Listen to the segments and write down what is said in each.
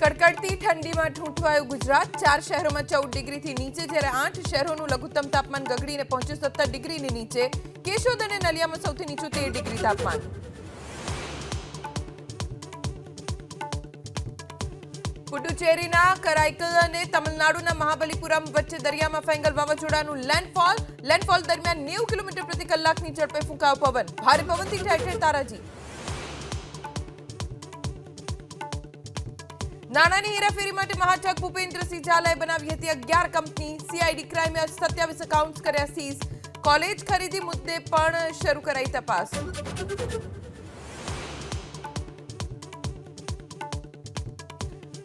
કડકડતી ઠંડીમાં ઠૂંઠવાયું ગુજરાત। 4 શહેરોમાં 14 ડિગ્રીથી નીચે, જ્યારે 8 શહેરોનું લઘુત્તમ તાપમાન ગગડીને પહોંચ્યું 17 ડિગ્રીની નીચે। કેશોદ અને નલિયામાં સૌથી નીચું 13 ડિગ્રી તાપમાન। પુડુચેરીના કરાઈકલ અને તમિલનાડુના મહાબલીપુરમ વચ્ચે દરિયામાં ફેંગલ વાવાઝોડાનું લેન્ડફોલ દરમિયાન 90 કિલોમીટર પ્રતિ કલાકની ઝડપે ફૂંકાયો પવન। ભારે પવનથી ઠેર ઠેર તારાજી। નાણાંની હેરાફેરી માટે મહાઠગ ભૂપેન્દ્રસિંહ ઝાલાએ બનાવી હતી 11 કંપની। સીઆઈડી ક્રાઇમે 27 એકાઉન્ટ્સ કર્યા સીઝ। કોલેજ ખરીદી મુદ્દે પણ શરૂ કરાઈ તપાસ।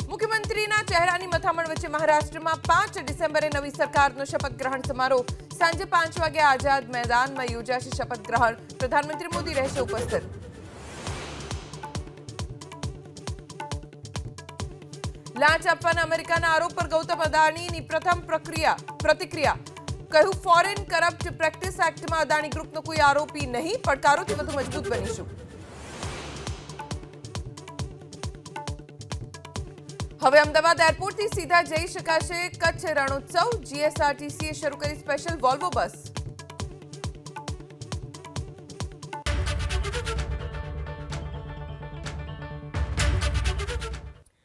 મુખ્યમંત્રીના ચહેરાની મથામણ વચ્ચે મહારાષ્ટ્રમાં 5 ડિસેમ્બરે નવી સરકારનો શપથ ગ્રહણ સમારોહ। સાંજે 5 વાગે આઝાદ મેદાનમાં યોજાશે શપથ ગ્રહણ। પ્રધાનમંત્રી મોદી રહેશે ઉપસ્થિત। લાંચ આપવાના અમેરિકાના આરોપ પર ગૌતમ અદાણીની પ્રથમ પ્રતિક્રિયા। કહ્યું, ફોરેન કરપ્ટ પ્રેક્ટિસ એક્ટમાં અદાણી ગ્રુપનો કોઈ આરોપી નહીં, પડકારોથી વધુ મજબૂત બનીશું। હવે અમદાવાદ એરપોર્ટથી સીધા જઈ શકાશે કચ્છ રણોત્સવ। જીએસઆરટીસીએ શરૂ કરી સ્પેશિયલ વોલ્વો બસ।